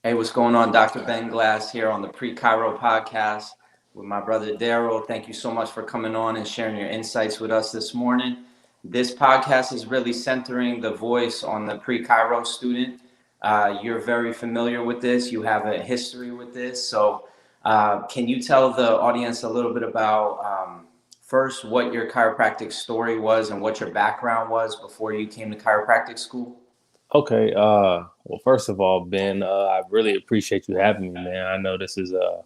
Hey, what's going on? Dr. Ben Glass here on the Pre-Chiro podcast with my brother Derrell. Thank you so much for coming on and sharing your insights with us this morning. This podcast is really centering the voice on the Pre-Chiro student. You're very familiar with this. You have a history with this. So can you tell the audience a little bit about first what your chiropractic story was and what your background was before you came to chiropractic school? Okay. Well, first of all, Ben, I really appreciate you having me, man. I know this is a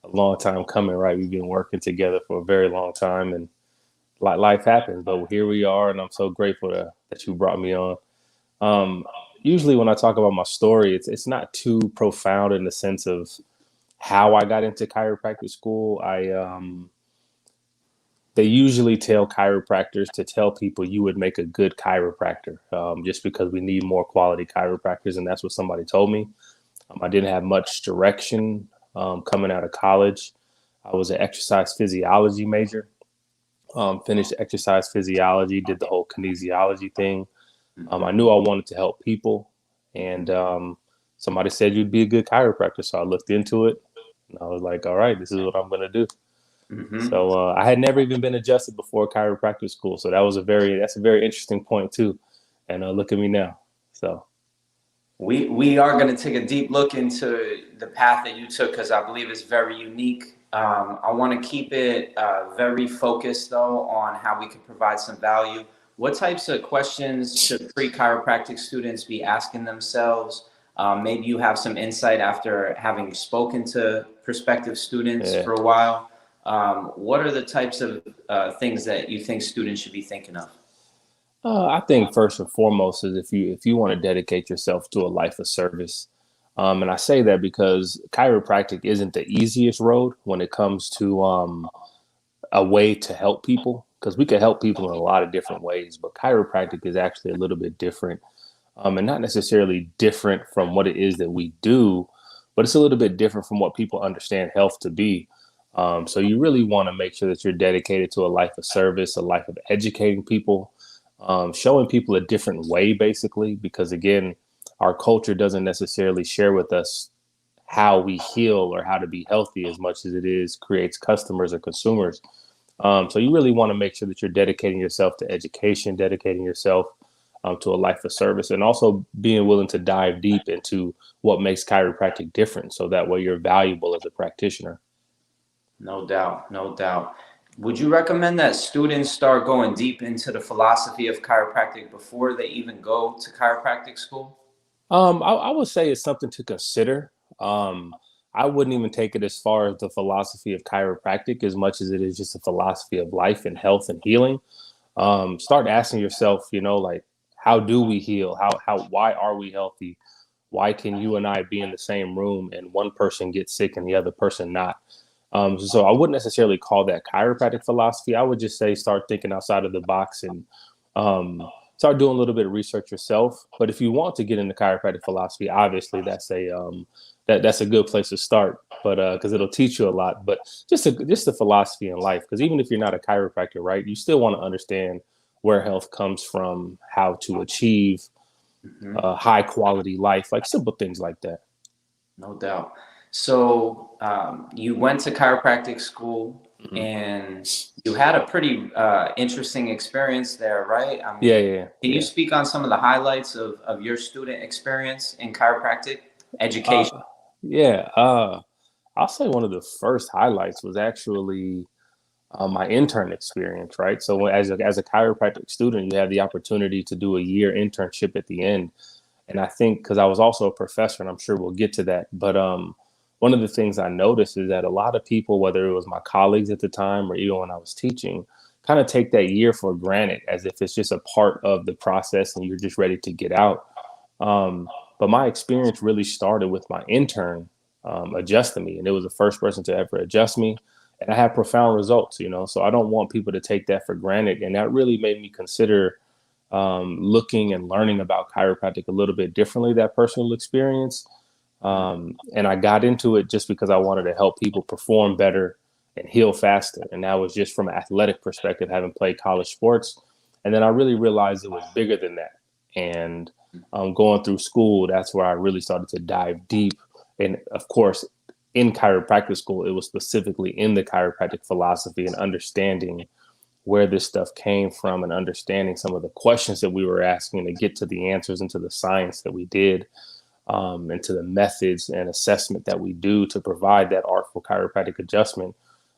long time coming, right? We've been working together for a very long time, and like life happens, but here we are, and I'm so grateful that you brought me on. Um, Usually, when I talk about my story, it's not too profound in the sense of how I got into chiropractic school. They usually tell chiropractors to tell people you would make a good chiropractor, just because we need more quality chiropractors, and that's what somebody told me. I didn't have much direction coming out of college. I was an exercise physiology major. Finished exercise physiology, did the whole kinesiology thing. I knew I wanted to help people, and somebody said you'd be a good chiropractor, so I looked into it, and I was like, "All right, this is what I'm going to do." Mm-hmm. So I had never even been adjusted before chiropractic school, so that's a very interesting point too. And look at me now. So We are going to take a deep look into the path that you took because I believe it's very unique. I want to keep it very focused though on how we can provide some value. What types of questions should pre-chiropractic students be asking themselves? Maybe you have some insight after having spoken to prospective students yeah. for a while. What are the types of things that you think students should be thinking of? I think first and foremost is if you want to dedicate yourself to a life of service, and I say that because chiropractic isn't the easiest road when it comes to a way to help people, because we can help people in a lot of different ways, but chiropractic is actually a little bit different, and not necessarily different from what it is that we do, but it's a little bit different from what people understand health to be. So you really want to make sure that you're dedicated to a life of service, a life of educating people, showing people a different way, basically, because again, our culture doesn't necessarily share with us how we heal or how to be healthy as much as it is creates customers or consumers. So you really want to make sure that you're dedicating yourself to education, dedicating yourself to a life of service, and also being willing to dive deep into what makes chiropractic different. So that way you're valuable as a practitioner. No doubt, no doubt. Would you recommend that students start going deep into the philosophy of chiropractic before they even go to chiropractic school? I would say it's something to consider. Um, I wouldn't even take it as far as the philosophy of chiropractic as much as it is just a philosophy of life and health and healing. Start asking yourself, like, how do we heal? Why are we healthy? Why can you and I be in the same room and one person gets sick and the other person not? So I wouldn't necessarily call that chiropractic philosophy. I would just say start thinking outside of the box and start doing a little bit of research yourself. But if you want to get into chiropractic philosophy, obviously that's a good place to start. But because it'll teach you a lot. But just the philosophy in life. Because even if you're not a chiropractor, right, you still want to understand where health comes from, how to achieve Hmm. a high quality life, like simple things like that. No doubt. So you went to chiropractic school Mhm. and you had a pretty interesting experience there, right? I Yeah, mean, yeah, can you yeah. speak on some of the highlights of your student experience in chiropractic education? Uh, yeah. I'll say one of the first highlights was actually my intern experience, right? So as a chiropractic student, you have the opportunity to do a year internship at the end. And I think because I was also a professor, and I'm sure we'll get to that, but one of the things I noticed is that a lot of people, whether it was my colleagues at the time or even when I was teaching, kind of take that year for granted as if it's just a part of the process and you're just ready to get out. But my experience really started with my intern adjusting me, and it was the first person to ever adjust me, and I had profound results. So I don't want people to take that for granted, and that really made me consider looking and learning about chiropractic a little bit differently. That personal experience, and I got into it just because I wanted to help people perform better and heal faster, and that was just from an athletic perspective, having played college sports, and then I really realized it was bigger than that, and going through school, that's where I really started to dive deep And of course, in chiropractic school, it was specifically in the chiropractic philosophy and understanding where this stuff came from and understanding some of the questions that we were asking to get to the answers and to the science that we did, and to the methods and assessment that we do to provide that artful chiropractic adjustment.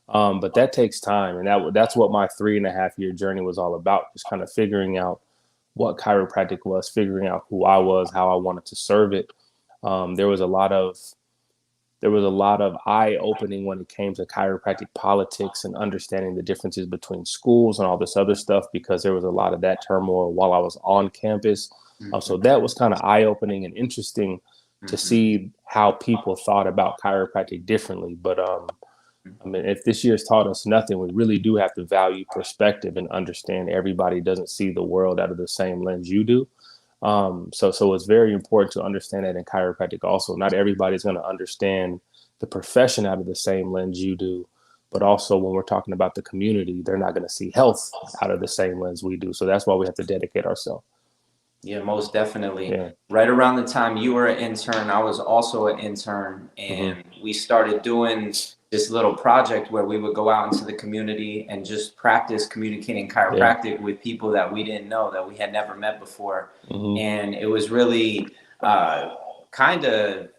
But that takes time. And that's what my 3.5 year journey was all about, just kind of figuring out what chiropractic was, figuring out who I was, how I wanted to serve it. There was a lot of eye opening when it came to chiropractic politics and understanding the differences between schools and all this other stuff, because there was a lot of that turmoil while I was on campus. So that was kind of eye opening and interesting to see how people thought about chiropractic differently. But I mean, if this year's taught us nothing, we really do have to value perspective and understand everybody doesn't see the world out of the same lens you do. So it's very important to understand that in chiropractic also. Not everybody's going to understand the profession out of the same lens you do, but also when we're talking about the community, they're not going to see health out of the same lens we do. So that's why we have to dedicate ourselves. Yeah, most definitely. Yeah. Right around the time you were an intern, I was also an intern, and we started doing this little project where we would go out into the community and just practice communicating chiropractic with people that we didn't know, that we had never met before. And it was really kind of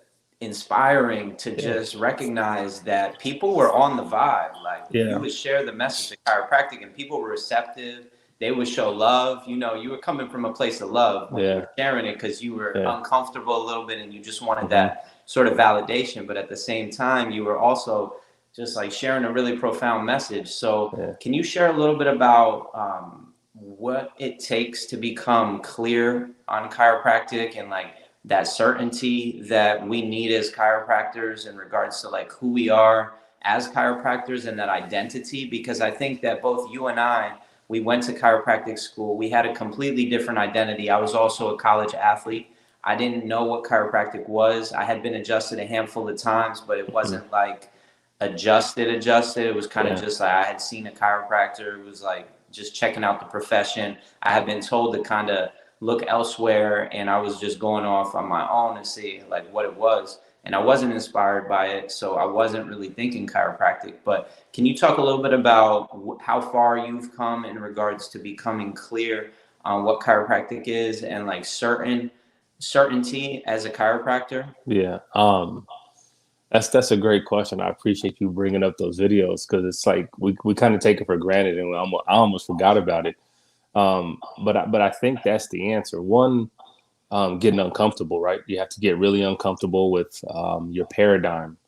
inspiring to just recognize that people were on the vibe. Like you would share the message of chiropractic and people were receptive. They would show love. You know, you were coming from a place of love when you were sharing it, because you were uncomfortable a little bit and you just wanted that sort of validation. But at the same time, you were also just like sharing a really profound message. So can you share a little bit about what it takes to become clear on chiropractic and like that certainty that we need as chiropractors in regards to like who we are as chiropractors and that identity? Because I think that both you and I, we went to chiropractic school. We had a completely different identity. I was also a college athlete. I didn't know what chiropractic was. I had been adjusted a handful of times, but it wasn't like adjusted. It was kind of just like I had seen a chiropractor. It was like just checking out the profession. I had been told to kind of look elsewhere, and I was just going off on my own and see like what it was. And I wasn't inspired by it, so I wasn't really thinking chiropractic. But can you talk a little bit about how far you've come in regards to becoming clear on what chiropractic is and like certainty as a chiropractor? Yeah. That's a great question. I appreciate you bringing up those videos, because it's like we kind of take it for granted, and I almost forgot about it. But I think that's the answer. One, getting uncomfortable, right? You have to get really uncomfortable with your paradigm,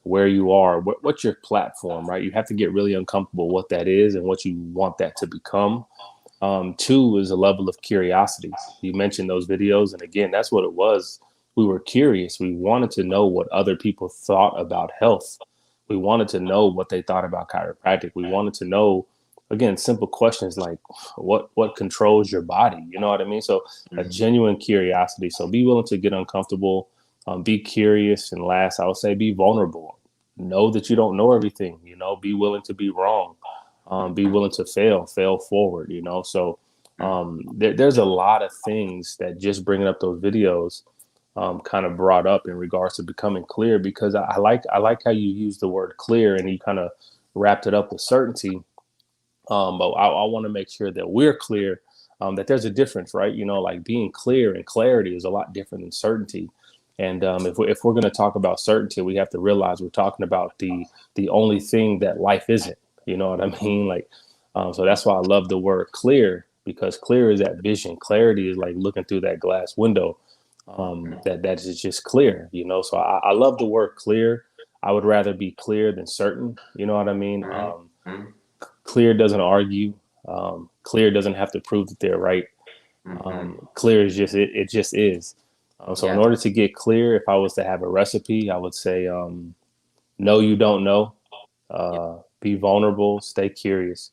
where you are, what's your platform, right? You have to get really uncomfortable what that is and what you want that to become. Two is a level of curiosity. You mentioned those videos, and again, that's what it was. We were curious. We wanted to know what other people thought about health. We wanted to know what they thought about chiropractic. We wanted to know, again, simple questions like what controls your body? You know what I mean? So a genuine curiosity. So be willing to get uncomfortable, be curious. And last, I would say be vulnerable. Know that you don't know everything, you know, be willing to be wrong, be willing to fail forward, you know? So there's a lot of things that just bringing up those videos kind of brought up in regards to becoming clear, because I like how you use the word clear and you kind of wrapped it up with certainty. But I want to make sure that we're clear, that there's a difference, right? You know, like being clear and clarity is a lot different than certainty. And if we're going to talk about certainty, we have to realize we're talking about the only thing that life isn't. You know what I mean? Like, so that's why I love the word clear, because clear is that vision. Clarity is like looking through that glass window. That is just clear, you know. So I love the word clear. I would rather be clear than certain. You know what I mean? Clear doesn't argue. Clear doesn't have to prove that they're right. Clear is just it just is. So in order to get clear, if I was to have a recipe, I would say know you don't know. Be vulnerable. Stay curious.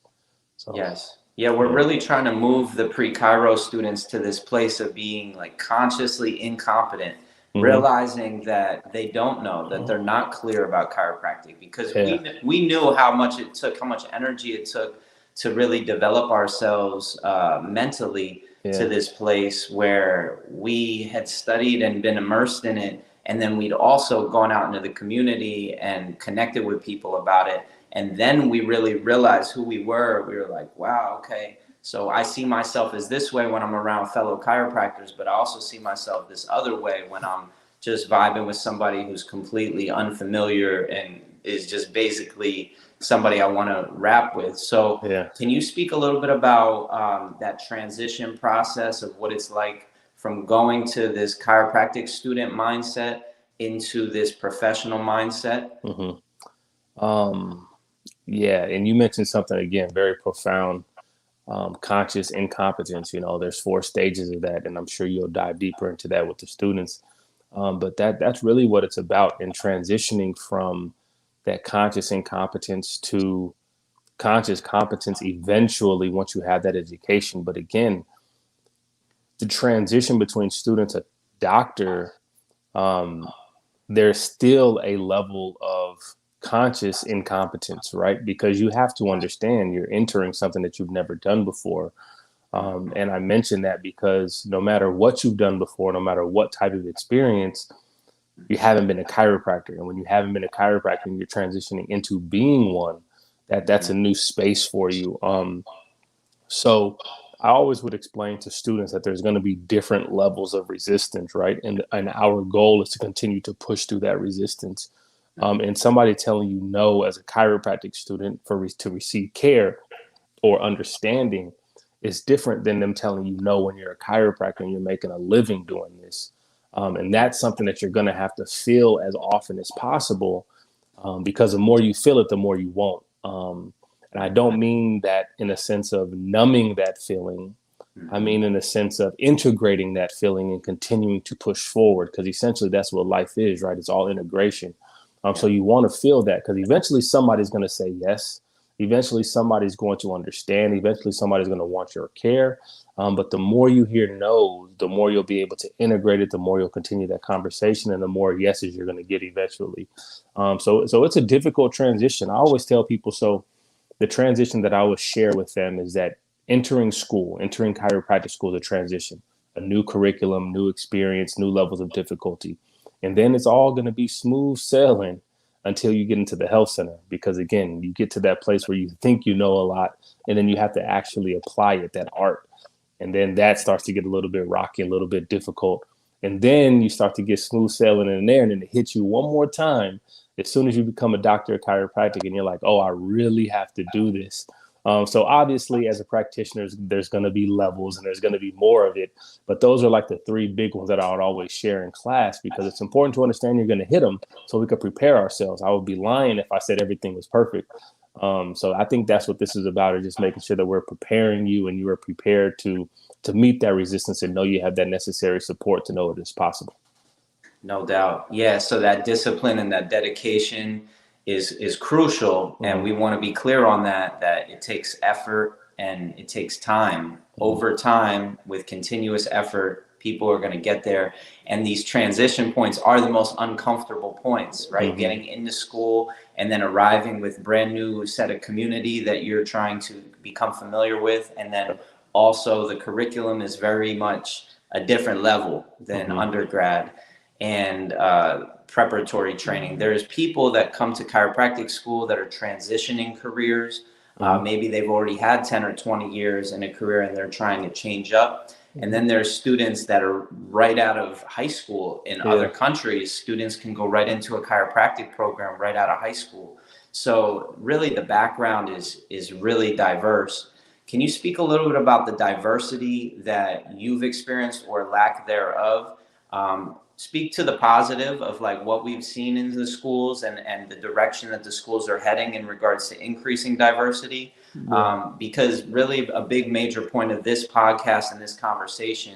So, Yes. Yeah, we're really trying to move the pre-Chiro students to this place of being like consciously incompetent, realizing that they don't know, that they're not clear about chiropractic, because we knew how much it took, how much energy it took to really develop ourselves mentally to this place where we had studied and been immersed in it. And then we'd also gone out into the community and connected with people about it. And then we really realized who we were. We were like, wow, okay. So I see myself as this way when I'm around fellow chiropractors, but I also see myself this other way when I'm just vibing with somebody who's completely unfamiliar and is just basically somebody I want to rap with. So Yeah. can you speak a little bit about that transition process of what it's like from going to this chiropractic student mindset into this professional mindset? Mm-hmm. Yeah, and you mentioned something again very profound. Conscious incompetence. There's 4 stages of that, and I'm sure you'll dive deeper into that with the students. But that's really what it's about in transitioning from that conscious incompetence to conscious competence eventually once you have that education. But again, the transition between student to doctor, um, there's still a level of conscious incompetence, right? Because you have to understand you're entering something that you've never done before. And I mention that because no matter what you've done before, no matter what type of experience, you haven't been a chiropractor. And when you haven't been a chiropractor and you're transitioning into being one, that's a new space for you. So I always would explain to students that there's going to be different levels of resistance, right? And our goal is to continue to push through that resistance. And somebody telling you no as a chiropractic student to receive care or understanding is different than them telling you no when you're a chiropractor and you're making a living doing this. And that's something that you're going to have to feel as often as possible, because the more you feel it, the more you won't. And I don't mean that in a sense of numbing that feeling. I mean in a sense of integrating that feeling and continuing to push forward, because essentially that's what life is, right? It's all integration. So you want to feel that because eventually somebody's going to say yes. Eventually somebody's going to understand. Eventually somebody's going to want your care. But the more you hear no's, the more you'll be able to integrate it, the more you'll continue that conversation, and the more yeses you're going to get eventually. So it's a difficult transition. I always tell people, so the transition that I always share with them is that entering chiropractic school is a transition, a new curriculum, new experience, new levels of difficulty. And then it's all going to be smooth sailing until you get into the health center. Because again, you get to that place where you think you know a lot, and then you have to actually apply it, that art. And then that starts to get a little bit rocky, a little bit difficult. And then you start to get smooth sailing in there, and then it hits you one more time as soon as you become a doctor of chiropractic, and you're like, oh, I really have to do this. So obviously, as a practitioner, there's going to be levels and there's going to be more of it. But those are like the 3 big ones that I would always share in class, because it's important to understand you're going to hit them so we could prepare ourselves. I would be lying if I said everything was perfect. So I think that's what this is about, is just making sure that we're preparing you and you are prepared to meet that resistance and know you have that necessary support to know it is possible. No doubt. Yeah. So that discipline and that dedication is crucial. And we want to be clear on that it takes effort and it takes time. Over time, with continuous effort, people are going to get there. And these transition points are the most uncomfortable points, right? Getting into school and then arriving with brand new set of community that you're trying to become familiar with. And then also the curriculum is very much a different level than undergrad and preparatory training. There's people that come to chiropractic school that are transitioning careers. Maybe they've already had 10 or 20 years in a career and they're trying to change up. And then there's students that are right out of high school. In other countries, students can go right into a chiropractic program right out of high school. So really the background is really diverse. Can you speak a little bit about the diversity that you've experienced or lack thereof? Speak to the positive of like what we've seen in the schools and the direction that the schools are heading in regards to increasing diversity. Because really a big major point of this podcast and this conversation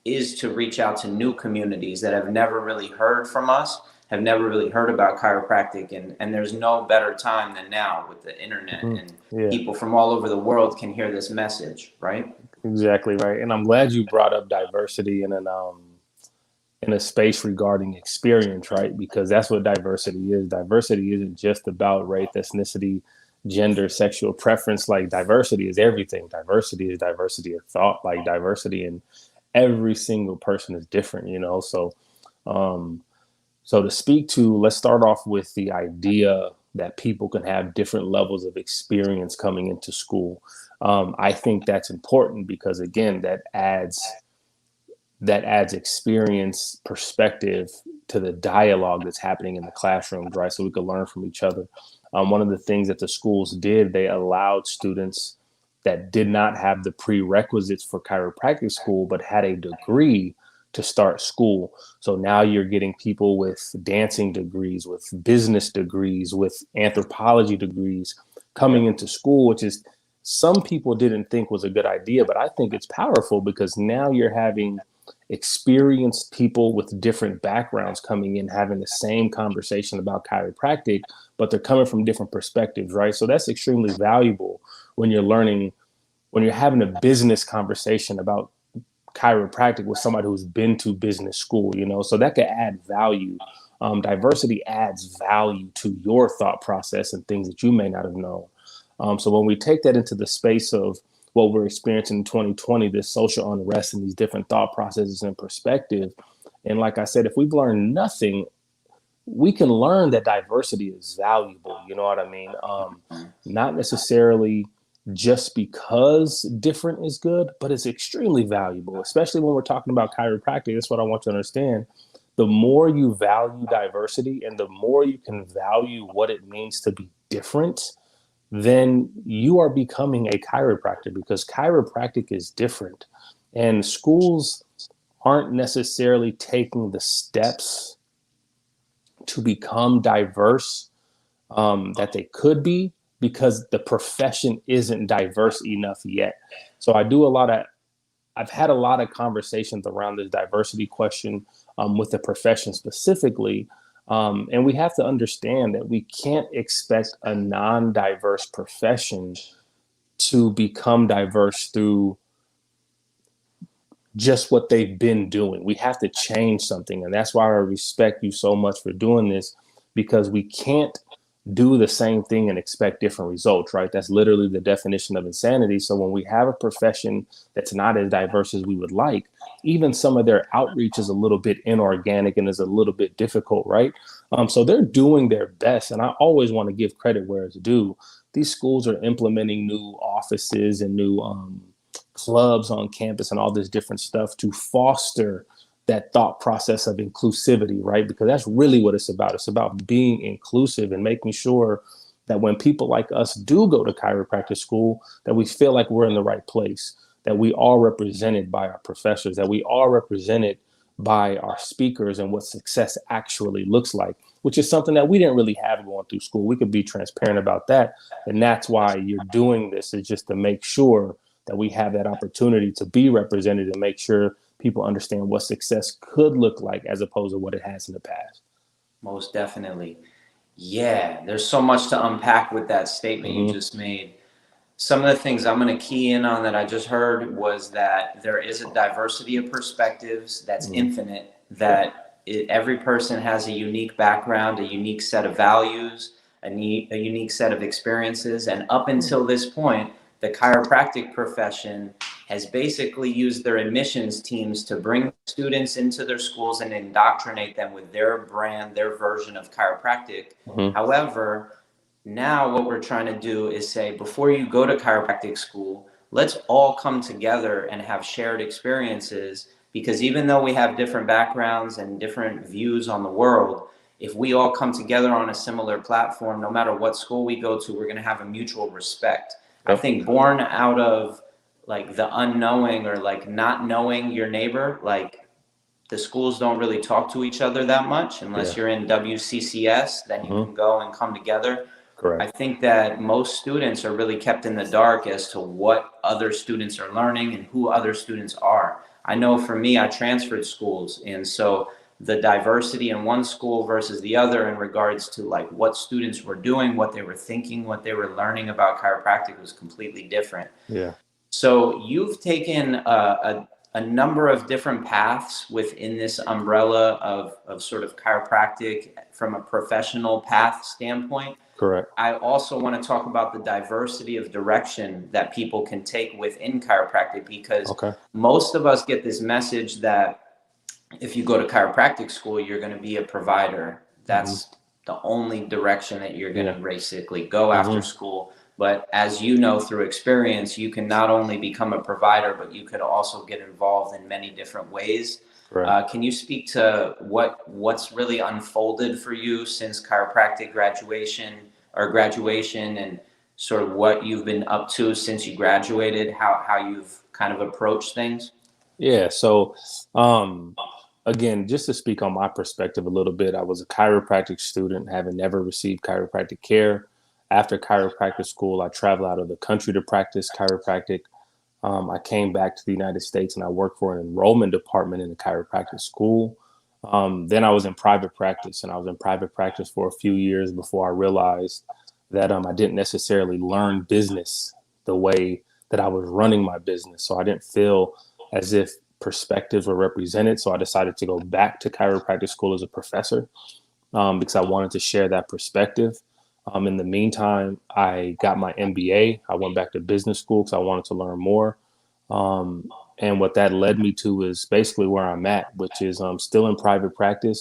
is to reach out to new communities that have never really heard from us, have never really heard about chiropractic. And there's no better time than now with the internet and people from all over the world can hear this message, right? Exactly right. And I'm glad you brought up diversity in a space regarding experience, right? Because that's what diversity is. Diversity isn't just about race, ethnicity, gender, sexual preference. Like diversity is everything. Diversity is diversity of thought, like diversity in every single person is different, So So to speak to, let's start off with the idea that people can have different levels of experience coming into school. I think that's important because again, that adds experience, perspective to the dialogue that's happening in the classrooms, right? So we could learn from each other. One of the things that the schools did, they allowed students that did not have the prerequisites for chiropractic school, but had a degree to start school. So now you're getting people with dancing degrees, with business degrees, with anthropology degrees coming into school, which is some people didn't think was a good idea, but I think it's powerful because now you're having experienced people with different backgrounds coming in having the same conversation about chiropractic, but they're coming from different perspectives, right? So that's extremely valuable when you're learning, when you're having a business conversation about chiropractic with somebody who's been to business school, so that could add value. Diversity adds value to your thought process and things that you may not have known. So when we take that into the space of what we're experiencing in 2020, this social unrest and these different thought processes and perspective, and like I said, if we've learned nothing, we can learn that diversity is valuable. You know what I mean? Not necessarily just because different is good, but it's extremely valuable, especially when we're talking about chiropractic. That's what I want you to understand. The more you value diversity and the more you can value what it means to be different, then you are becoming a chiropractor because chiropractic is different. And schools aren't necessarily taking the steps to become diverse that they could be because the profession isn't diverse enough yet. So I've had a lot of conversations around this diversity question with the profession specifically. And we have to understand that we can't expect a non-diverse profession to become diverse through just what they've been doing. We have to change something. And that's why I respect you so much for doing this, because we can't do the same thing and expect different results, right? That's literally the definition of insanity. So when we have a profession that's not as diverse as we would like, even some of their outreach is a little bit inorganic and is a little bit difficult, right? So they're doing their best. And I always want to give credit where it's due. These schools are implementing new offices and new clubs on campus and all this different stuff to foster that thought process of inclusivity, right? Because that's really what it's about. It's about being inclusive and making sure that when people like us do go to chiropractic school, that we feel like we're in the right place, that we are represented by our professors, that we are represented by our speakers and what success actually looks like, which is something that we didn't really have going through school. We could be transparent about that. And that's why you're doing this, is just to make sure that we have that opportunity to be represented and make sure people understand what success could look like as opposed to what it has in the past. Most definitely. Yeah, there's so much to unpack with that statement you just made. Some of the things I'm going to key in on that I just heard was that there is a diversity of perspectives that's infinite, that every person has a unique background, a unique set of values, a unique set of experiences. And up until this point, the chiropractic profession has basically used their admissions teams to bring students into their schools and indoctrinate them with their brand, their version of chiropractic. However, now what we're trying to do is say, before you go to chiropractic school, let's all come together and have shared experiences, because even though we have different backgrounds and different views on the world, if we all come together on a similar platform, no matter what school we go to, we're going to have a mutual respect. I think born out of like the unknowing or like not knowing your neighbor, like the schools don't really talk to each other that much unless you're in WCCS, then you can go and come together. Correct. I think that most students are really kept in the dark as to what other students are learning and who other students are. I know for me, I transferred schools, and so the diversity in one school versus the other in regards to like what students were doing, what they were thinking, what they were learning about chiropractic was completely different. Yeah. So you've taken a number of different paths within this umbrella of sort of chiropractic from a professional path standpoint. Correct. I also want to talk about the diversity of direction that people can take within chiropractic, because most of us get this message that if you go to chiropractic school, you're going to be a provider. Hmm. That's the only direction that you're going Yeah. to basically go after Hmm. school. But as you know through experience, you can not only become a provider, but you could also get involved in many different ways. Correct. Can you speak to what's really unfolded for you since chiropractic graduation, and sort of what you've been up to since you graduated, how you've kind of approached things? Yeah. So, um, again, just to speak on my perspective a little bit, I was a chiropractic student, having never received chiropractic care. After chiropractic school, I traveled out of the country to practice chiropractic. I came back to the United States and I worked for an enrollment department in a chiropractic school. Then I was in private practice, and I was in private practice for a few years before I realized that I didn't necessarily learn business the way that I was running my business. So I didn't feel as if perspectives were represented. So I decided to go back to chiropractic school as a professor, because I wanted to share that perspective. In the meantime, I got my MBA. I went back to business school because I wanted to learn more. And what that led me to is basically where I'm at, which is still in private practice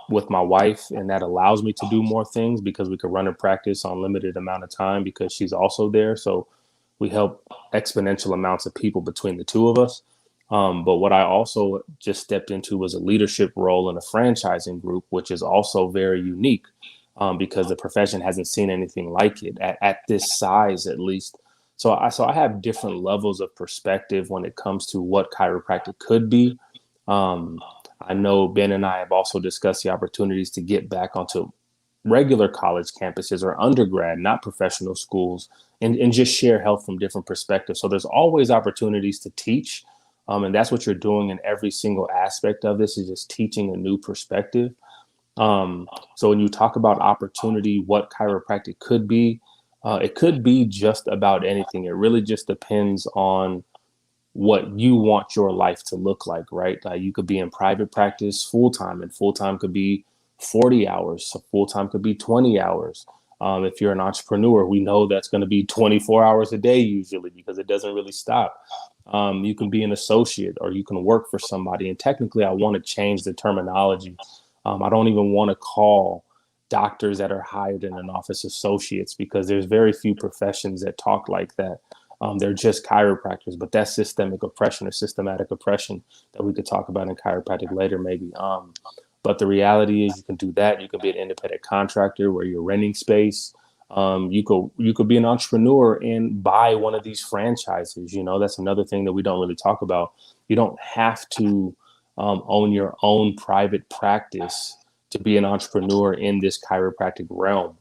with my wife. And that allows me to do more things because we could run a practice on limited amount of time because she's also there. So we help exponential amounts of people between the two of us. But what I also just stepped into was a leadership role in a franchising group, which is also very unique, because the profession hasn't seen anything like it at this size, at least. So I have different levels of perspective when it comes to what chiropractic could be. Um, I know Ben and I have also discussed the opportunities to get back onto regular college campuses or undergrad, not professional schools, and just share health from different perspectives. So there's always opportunities to teach. And that's what you're doing in every single aspect of this, is just teaching a new perspective. So when you talk about opportunity, what chiropractic could be, it could be just about anything. It really just depends on what you want your life to look like, right? You could be in private practice full time, and full time could be 40 hours, so full time could be 20 hours. If you're an entrepreneur, we know that's going to be 24 hours a day usually because it doesn't really stop. You can be an associate or you can work for somebody. And technically, I want to change the terminology. I don't even want to call doctors that are hired in an office associates because there's very few professions that talk like that. They're just chiropractors, but that's systemic oppression or systematic oppression that we could talk about in chiropractic later, maybe. But the reality is, you can do that. You can be an independent contractor where you're renting space. You could be an entrepreneur and buy one of these franchises. You know, that's another thing that we don't really talk about. You don't have to own your own private practice to be an entrepreneur in this chiropractic realm.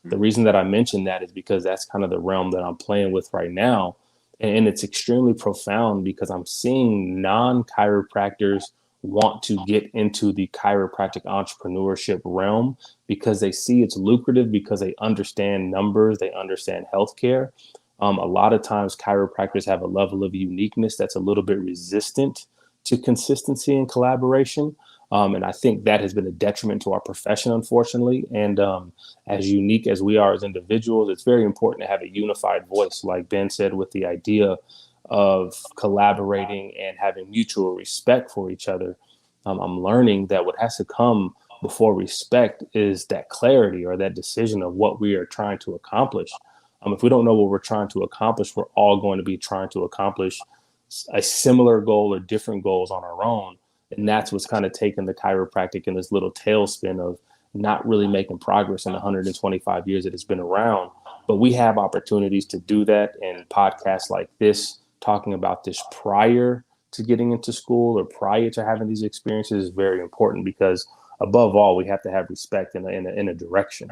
The reason that I mentioned that is because that's kind of the realm that I'm playing with right now. And it's extremely profound because I'm seeing non chiropractors want to get into the chiropractic entrepreneurship realm because they see it's lucrative, because they understand numbers, they understand healthcare. A lot of times, chiropractors have a level of uniqueness that's a little bit resistant to consistency and collaboration. And I think that has been a detriment to our profession, unfortunately. And as unique as we are as individuals, it's very important to have a unified voice, like Ben said, with the idea of collaborating and having mutual respect for each other. I'm learning that what has to come before respect is that clarity or that decision of what we are trying to accomplish. If we don't know what we're trying to accomplish, we're all going to be trying to accomplish a similar goal or different goals on our own. And that's what's kind of taken the chiropractic in this little tailspin of not really making progress in the 125 years that it's been around. But we have opportunities to do that. And podcasts like this, talking about this prior to getting into school or prior to having these experiences, is very important because, above all, we have to have respect in a direction.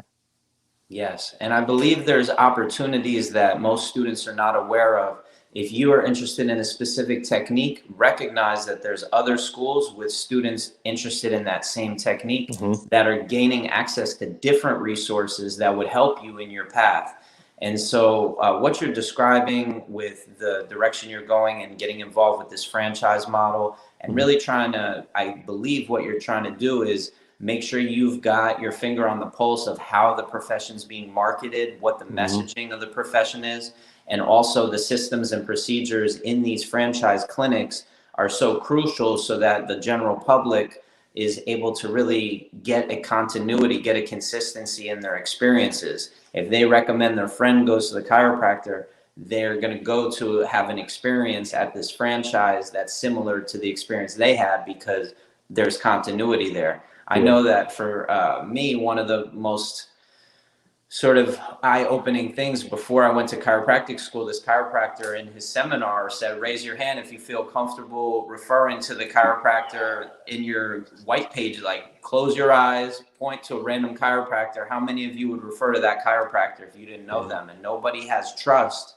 Yes, and I believe there's opportunities that most students are not aware of. If you are interested in a specific technique, recognize that there's other schools with students interested in that same technique Mm-hmm. that are gaining access to different resources that would help you in your path. And so, what you're describing with the direction you're going and getting involved with this franchise model, and Mm-hmm. really trying to, I believe what you're trying to do is make sure you've got your finger on the pulse of how the profession's being marketed, what the Mm-hmm. messaging of the profession is, and also the systems and procedures in these franchise clinics are so crucial so that the general public is able to really get a continuity, get a consistency in their experiences. If they recommend their friend goes to the chiropractor, they're going to go to have an experience at this franchise that's similar to the experience they had because there's continuity there. I know that for me, one of the most sort of eye-opening things before I went to chiropractic school, this chiropractor in his seminar said, raise your hand if you feel comfortable referring to the chiropractor in your white page, like close your eyes, point to a random chiropractor. How many of you would refer to that chiropractor if you didn't know them? And nobody has trust.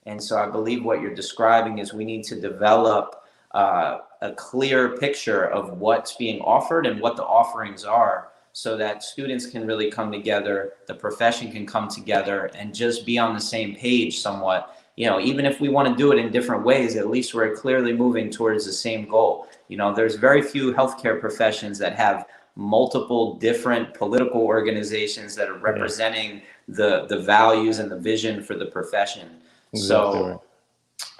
And so I believe what you're describing is we need to develop a clear picture of what's being offered and what the offerings are, so that students can really come together, the profession can come together and just be on the same page somewhat. You know, even if we want to do it in different ways, at least we're clearly moving towards the same goal. You know, there's very few healthcare professions that have multiple different political organizations that are representing the values and the vision for the profession. Exactly.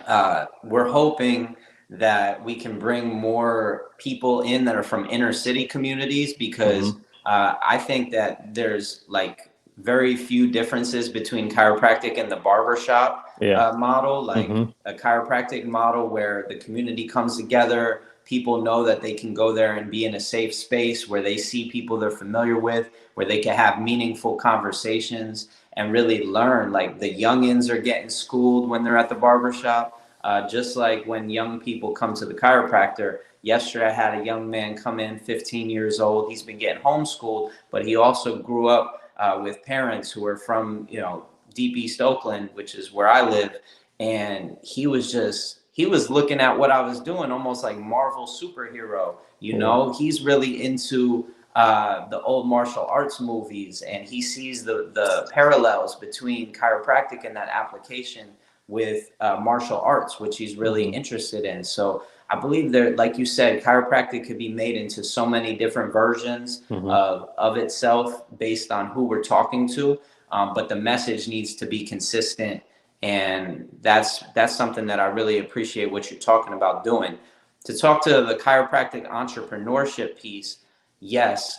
So we're hoping that we can bring more people in that are from inner city communities, because I think that there's like very few differences between chiropractic and the barbershop model, like a chiropractic model where the community comes together. People know that they can go there and be in a safe space where they see people they're familiar with, where they can have meaningful conversations and really learn. Like the youngins are getting schooled when they're at the barbershop, just like when young people come to the chiropractor. Yesterday, I had a young man come in, 15 years old. He's been getting homeschooled, but he also grew up with parents who are from, you know, deep East Oakland, which is where I live. And he was looking at what I was doing almost like Marvel superhero. You know, he's really into the old martial arts movies, and he sees the parallels between chiropractic and that application with martial arts, which he's really interested in. So I believe there, like you said, chiropractic could be made into so many different versions of itself based on who we're talking to. But the message needs to be consistent. And that's something that I really appreciate what you're talking about doing. To talk to the chiropractic entrepreneurship piece, yes,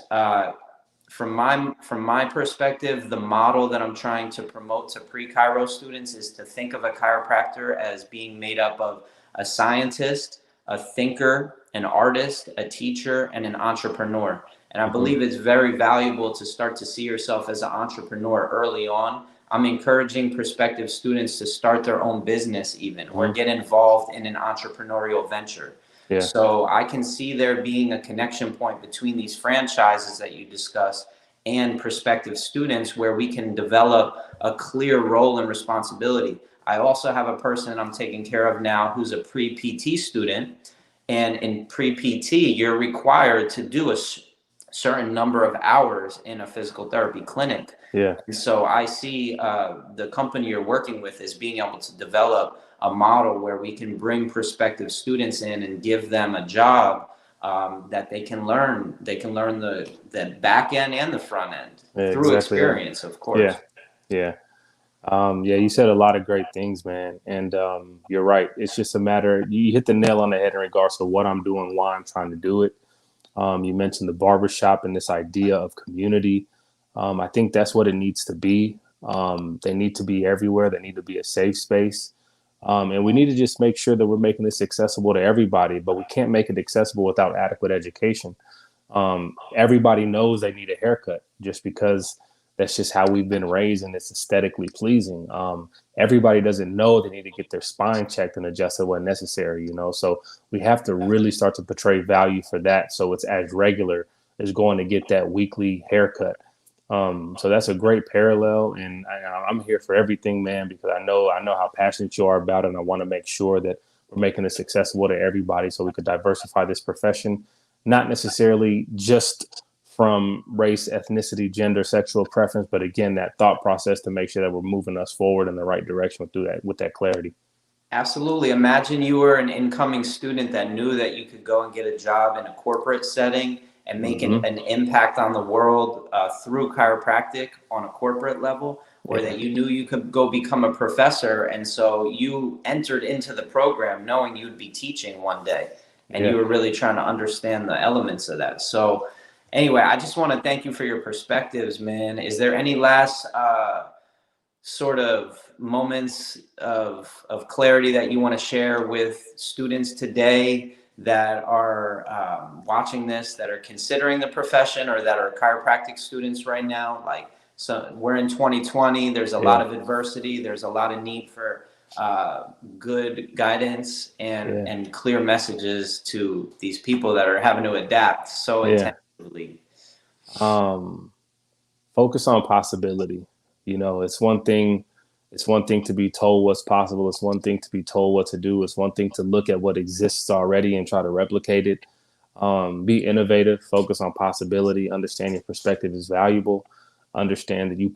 from my perspective, the model that I'm trying to promote to pre-chiro students is to think of a chiropractor as being made up of a scientist, a thinker, an artist, a teacher, and an entrepreneur. And I believe it's very valuable to start to see yourself as an entrepreneur early on. I'm encouraging prospective students to start their own business even, or get involved in an entrepreneurial venture. So I can see there being a connection point between these franchises that you discussed and prospective students, where we can develop a clear role and responsibility. I also have a person I'm taking care of now who's a pre-PT student. And in pre-PT, you're required to do a certain number of hours in a physical therapy clinic. And so I see the company you're working with is being able to develop a model where we can bring prospective students in and give them a job that they can learn. They can learn the back end and the front end through experience, of course. You said a lot of great things, man. And you're right. It's just a matter, you hit the nail on the head in regards to what I'm doing, why I'm trying to do it. You mentioned the barbershop and this idea of community. I think that's what it needs to be. They need to be everywhere. They need to be a safe space. And we need to just make sure that we're making this accessible to everybody, but we can't make it accessible without adequate education. Everybody knows they need a haircut just because that's just how we've been raised and it's aesthetically pleasing. Everybody doesn't know they need to get their spine checked and adjusted when necessary, you know? So we have to really start to portray value for that. So it's as regular as going to get that weekly haircut. So that's a great parallel, and I'm here for everything, man, because I know how passionate you are about it, and I want to make sure that we're making this accessible to everybody so we could diversify this profession, not necessarily just from race, ethnicity, gender, sexual preference, but again, that thought process to make sure that we're moving us forward in the right direction with that clarity. Absolutely. Imagine you were an incoming student that knew that you could go and get a job in a corporate setting and make an impact on the world through chiropractic on a corporate level, or that you knew you could go become a professor. And so you entered into the program knowing you'd be teaching one day. and you were really trying to understand the elements of that. So anyway, I just want to thank you for your perspectives, man. Is there any last sort of moments of clarity that you want to share with students today that are watching this, that are considering the profession, or that are chiropractic students right now? Like, so we're in 2020, there's a lot of adversity, there's a lot of need for good guidance and clear messages to these people that are having to adapt so intensively. Focus on possibility. You know, it's one thing to be told what's possible. It's one thing to be told what to do. It's one thing to look at what exists already and try to replicate it. Be innovative, focus on possibility, understand your perspective is valuable. Understand that you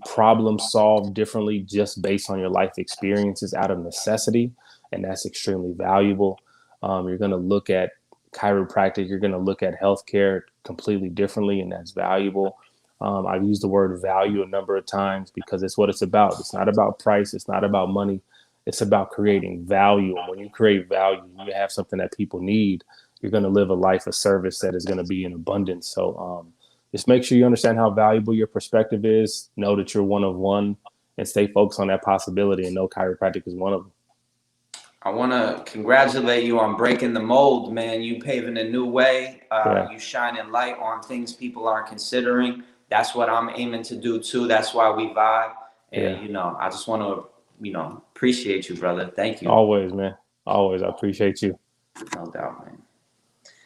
problem solve differently just based on your life experiences out of necessity, and that's extremely valuable. You're going to look at chiropractic, you're going to look at healthcare completely differently, and that's valuable. I've used the word value a number of times because it's what it's about. It's not about price. It's not about money. It's about creating value. And when you create value, you have something that people need. You're going to live a life of service that is going to be in abundance. So just make sure you understand how valuable your perspective is. Know that you're one of one, and stay focused on that possibility, and know chiropractic is one of them. I want to congratulate you on breaking the mold, man. You paving a new way. You shining light on things people aren't considering. That's what I'm aiming to do too. That's why we vibe. And, you know, I just want to, appreciate you, brother. Thank you. Always, man. Always. I appreciate you. No doubt, man.